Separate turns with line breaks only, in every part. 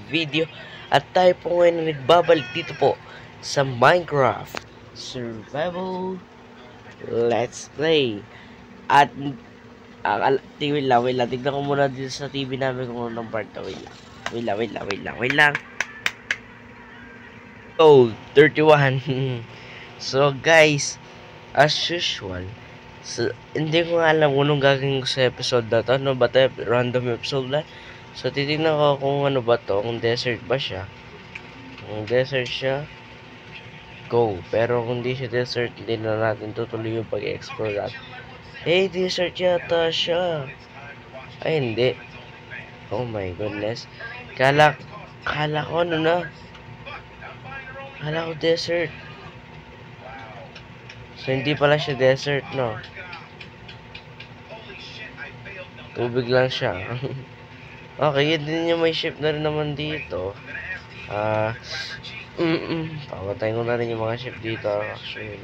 video. At tayo po ngayon nagbabalik dito po sa Minecraft Survival Let's Play. At wait lang, tignan ko muna dito sa TV namin kung anong part na. Wait lang. Oh, 31. So guys, as usual, hindi ko nga alam kung anong gagawin ko sa episode na to. Ano ba ito? Random episode lang. So titignan ko kung ano ba to, kung desert ba siya. Kung desert siya, go. Pero kung di siya desert, hindi na natin tutuloy yung pag-explore natin. Hey, desert yata siya. Ay, hindi. Oh my goodness. Kala ko ano na. Kala ko desert. So, hindi pala siya desert, no? Tubig lang siya. Okay, yun din yung may ship na rin naman dito. Pamatayin ko na rin yung mga ship dito, actually.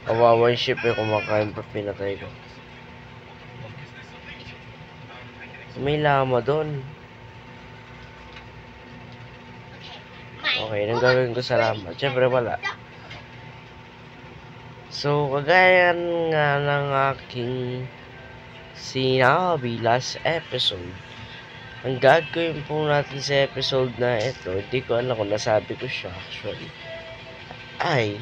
Kawawa yung ship eh, kumakain pa pinatay ko. May lama doon. Okay, nang gagawin ko sa lama? Siyempre wala. So, kagaya nga ng aking sinabi last episode, ang gagawin po natin sa episode na ito, hindi ko alam kung nasabi ko siya actually, ay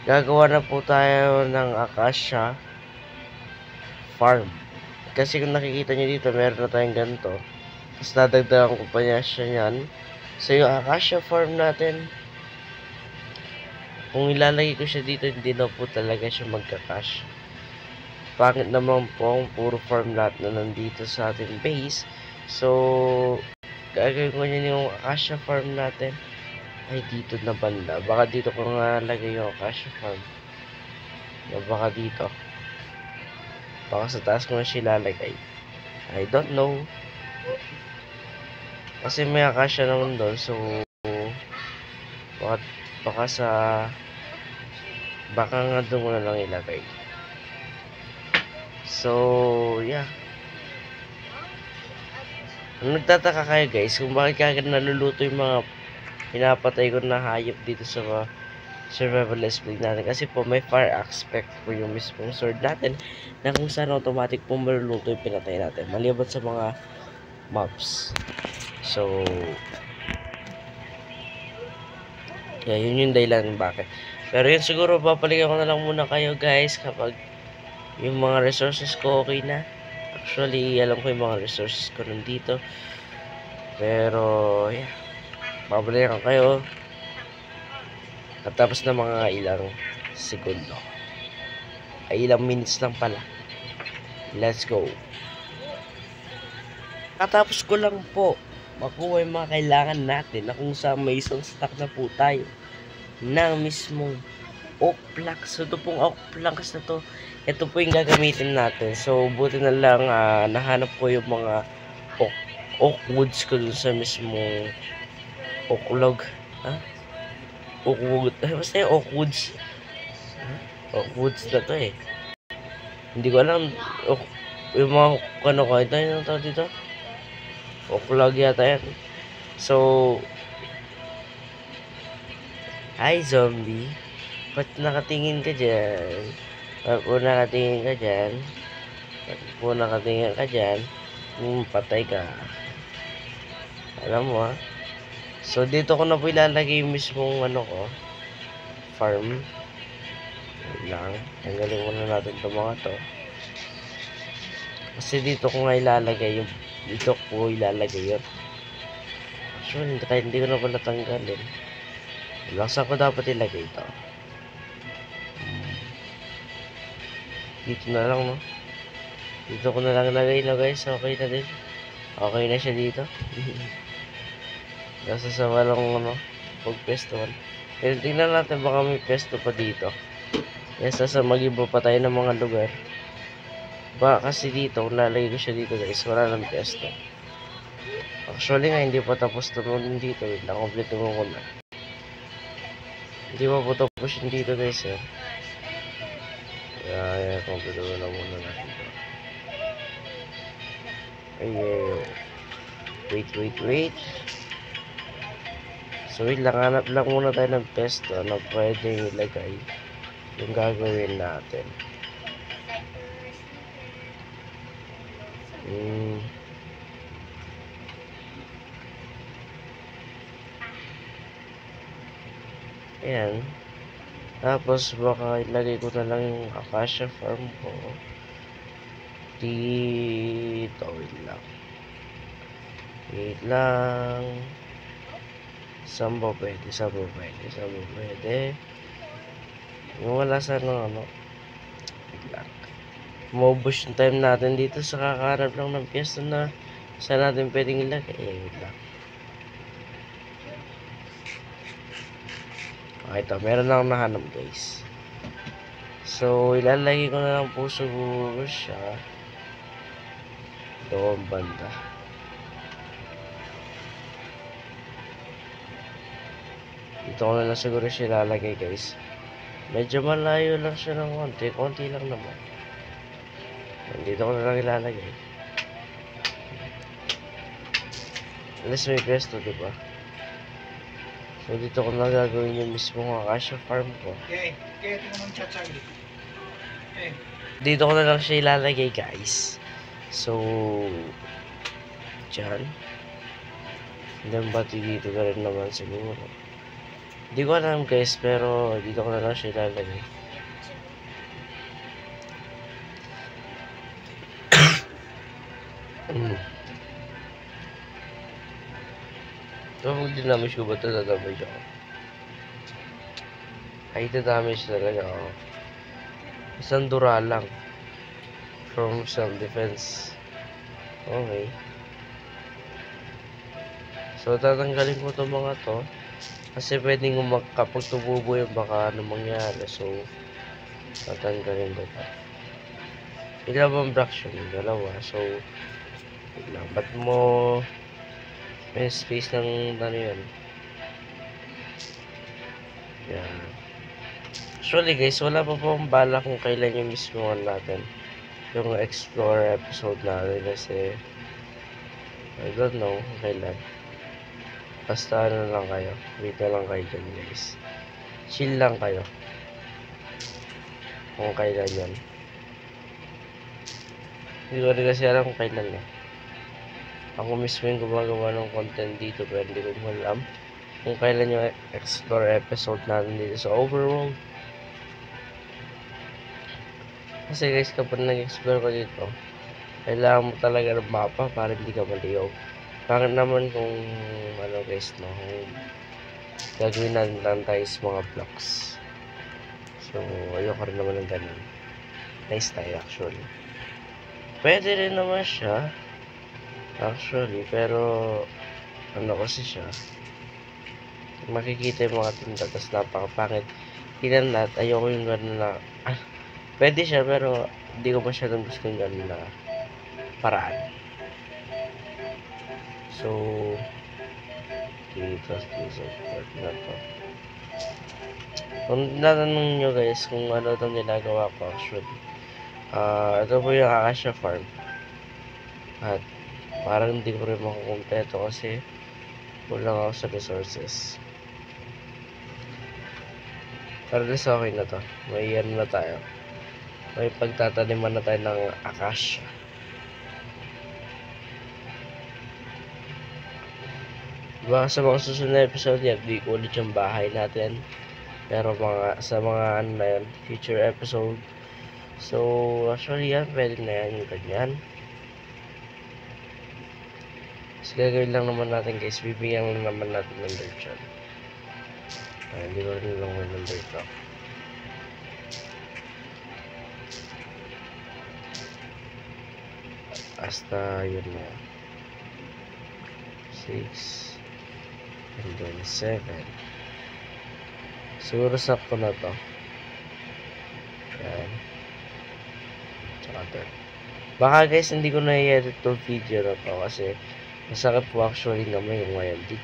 gagawa na po tayo ng acacia farm. Kasi kung nakikita nyo dito, meron na tayong ganito. Tapos nadagdagan ko pa niya siya yan. So yung acacia farm natin, kung ilalagay ko siya dito, hindi na po talaga siya magkakash. Pangit naman po ang puro farm lahat na nandito sa ating base. So gagawin ko niya yung acacia farm natin ay dito na banda. Baka dito ko nga lagay yung acacia farm. Baka dito. Baka sa taas ko na siya lalagay. I don't know. Kasi may acacia naman doon. So baka nga doon ko na lang ilagay. So yeah. Nagtataka kayo guys kung bakit kagad naluluto yung mga pinapatay ko na hayop dito sa survival let's play natin. Kasi po may fire aspect po yung mismong sword natin na kung saan automatic po maluluto yung pinatay natin maliban sa mga mobs. So yeah, yun yung dahilan bakit. Pero yun siguro papalikan ko na lang muna kayo guys kapag yung mga resources ko okay na. Actually alam ko yung mga resources ko nandito. Pero yeah, babalikan kayo at tapos na mga ilang segundo. Ay ilang minutes lang pala. Let's go. Katapos ko lang po makuha yung mga kailangan natin na kung saan may isang stock na po tayo ng mismong oak planks. So ito pong oak planks na to, ito po yung gagamitin natin. So buti na lang nahanap ko yung mga oak woods ko dun sa mismong oak log. Oak wood. Basta yung oak woods. Oak woods na to eh. Hindi ko alam yung mga ano ko. Ito yung tawag dito. Oak log yata yan. So hi zombie. Ba't nakatingin ka dyan? Patay ka. Alam mo So dito ko na po ilalagay yung mismong ano ko farm. Lang. Tanggalin muna natin itong mga to. Kasi dito ko nga ilalagay yung dito ko ilalagay yun. Actually hindi ko na pala tanggalin. Saan ko dapat ilagay ito? Dito na lang, no? Dito ko na lang ilagay na, guys. Okay na din. Okay na siya dito. Nasa sa walang, pag-pesto. Pero tingnan natin baka may pesto pa dito. Nasa sa mag-iba pa tayo ng mga lugar. Baka kasi dito, kung lalagay ko siya dito, guys, wala ng pesto. Actually nga, hindi pa tapos tumulong dito. Wait lang, complete mo ko na. Hindi pa po tapos yung dito, guys, eh. Kaya, complete mo na muna natin ito. Ayun. Wait. So wait lang, hanap lang muna tayo ng pesto na pwedeng ilagay yung gagawin natin. Ayan. Tapos baka ilagay ko na lang yung acacia farm ko dito. Wait lang. Saan ba pwede? Yung wala sana ano. Wait lang. Maubos yung time natin dito sa kakaharap lang ng piyesta na saan natin pwedeng ilagay. Wait lang. Okay, ito. Meron na akong nahanap, guys. So, ilalagay ko na lang po siguro siya doon banda. Dito ko na lang siguro siya ilalagay, guys. Medyo malayo lang siya ng konti lang naman. Dito ko na lang ilalagay. Alas may pesto, diba? So, dito ko na gagawin yung mismong acacia farm ko. Dito ko na lang siya ilalagay, guys. So, dyan. Then, pati dito na rin naman siguro. Hindi ko alam, guys, pero dito ko na lang siya ilalagay. So, mag-damage ko ba ito? Dadamage ako. Ay, dadamage talaga ako. Isang dura lang. From self-defense. Okay. So, tatanggalin ko itong mga to. Kasi pwedeng kapag tumubo yung baka ano mangyari. So, tatanggalin ko pa. Ilan bang fraction? Dalawa. So, wait lang. Ba't mo may space ng ano yun? Yan. Actually guys, wala pa pong bala kung kailan yung mismo natin. Yung explore episode natin kasi I don't know kailan. Basta ano lang kayo. Wait na lang kayo dyan, guys. Chill lang kayo. Kung kailan yan. Hindi ko rin kasi alam kung kailan eh. Ako mismo yung gumagawa ng content dito pero hindi ko alam kung kailan yung explore episode natin dito sa overworld. Kasi guys, kapag nag-explore ko dito, kailangan mo talaga ng mapa para hindi ka maliyaw. Bakit naman kung ano guys, no, gagawin natin lang tayo sa mga blocks. So, ayoko rin naman ng ganun. Nice tayo actually. Pwede rin naman siya actually, pero ano kasi siya, makikita yung mga tinda tapos napakapangit tingnan at ayoko yung gano'n na pwede siya pero hindi ko masyadong gusto yung gano'n na paraan. So dito support na to. Kung natanong nyo guys kung ano itong ginagawa ko actually, ito po yung acacia farm at parang hindi ko rin makukumpleto kasi kulang ako sa resources. Pero least okay na to. May ano na tayo. May pagtataniman na tayo ng acacia. Baka sa mga susunod na episode yan, di ko ulit yung bahay natin. Pero sa mga ano na yan, future episode. So, actually yan, pwede na yan yung ganyan. So, gagawin lang naman natin guys, bibigyan lang naman natin ng dirt dyan. Hindi ko rin lang may number ito. Basta yun na. 6 and then 7. Siguro sakto na to. Yan. Tsaka to. Baka guys hindi ko na-edit itong video na to kasi masakit po actually kamay ko ngayon. Hindi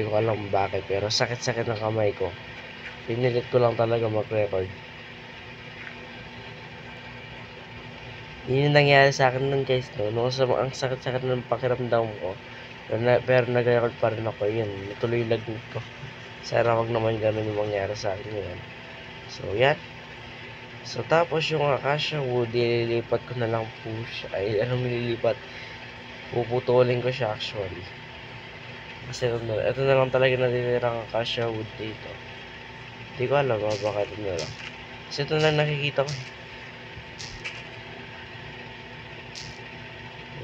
ko alam bakit pero sakit-sakit ng kamay ko. Pinilit ko lang talaga mag-record. Yun yung nangyari sa akin nun guys, no? Nung ang sakit-sakit ng pakiramdam ko. Pero nag-record pa rin ako, yun. Natuloy yung lagnat ko. Sana wag naman ganun yung mangyari sa akin ngayon. So, yan. So, tapos yung acacia wood, ililipat ko na lang po siya. Ay, anong nililipat? Puputulin ko siya actually. Kasi ito na lang talaga natitirang acacia wood dito. Hindi ko alam baka ito na lang. Kasi ito na nakikita ko.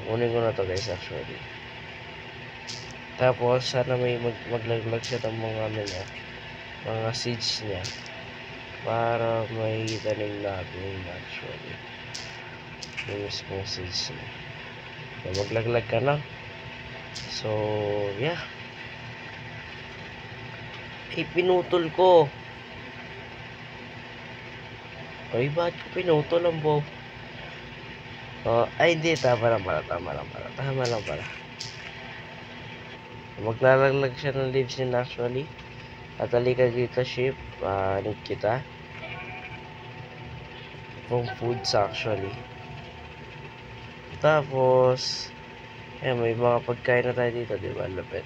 Kunin ko na to guys actually. Tapos sana may maglaglag siya ng mga seeds niya. Para may tanim natin actually. Yung mismong seeds niya. So, maglaglag ka na. So, yeah. Ay, pinutol ko. Ay, bakit ko pinutol ang bow? Ay, hindi. Tama lang pala. Maglalaglag siya ng leaves niya actually. At halika dito, sheep. Need kita. From foods actually. Tapos, may mga pagkain na tayo dito, di ba? Lapit.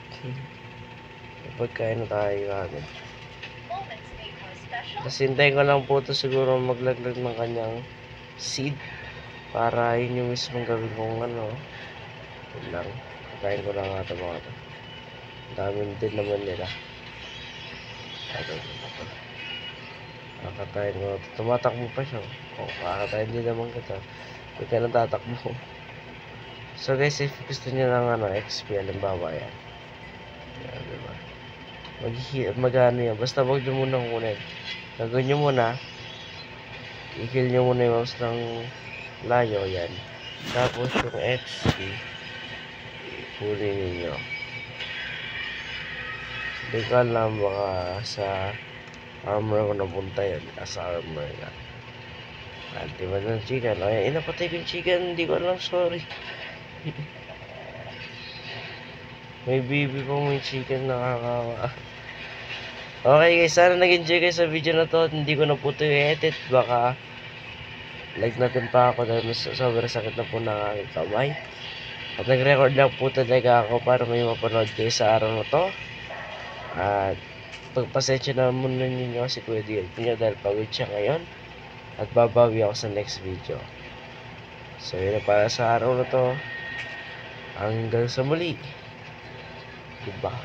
May pagkain na tayo natin. Tapos hintayin ko lang po ito siguro maglaglag ng kanyang seed. Para yun yung mismong gawin kong yun lang. Kain ko lang nga ito mga ito. Dami din naman nila. Kakatayin ko. Tumatakbo pa siya. Kakatayin din naman kita. Huwag ka nang tatakbo. So guys, if gusto niyo ng XP, halimbawa yan. Yan, diba? Mag-ano yan. Basta wag nyo muna kunin. Gagawin nyo muna. I-kill nyo muna yung mouse ng layo, yan. Tapos yung XP, kunin ninyo. Hindi ko alam, baka sa armor ko napunta yun. Sa armor nga. Diba ng chicken? Ay, inapatay ko yung chicken. Hindi ko alam, sorry. May baby ko, may chicken, nakakawa. Okay guys, sana nag-enjoy kayo sa video na to. Hindi ko na po ito i-edit. Baka natin pa ako dahil sobrang sakit na po ng aking kamay. At nag-record lang po talaga ako para may mapanood kayo sa araw na to. At pagpasensya na muna ninyo si Kuya Diel niyo dahil pagod siya ngayon. At babawi ako sa next video. So yun na para sa araw na to. Hanggang sa muli. Diba?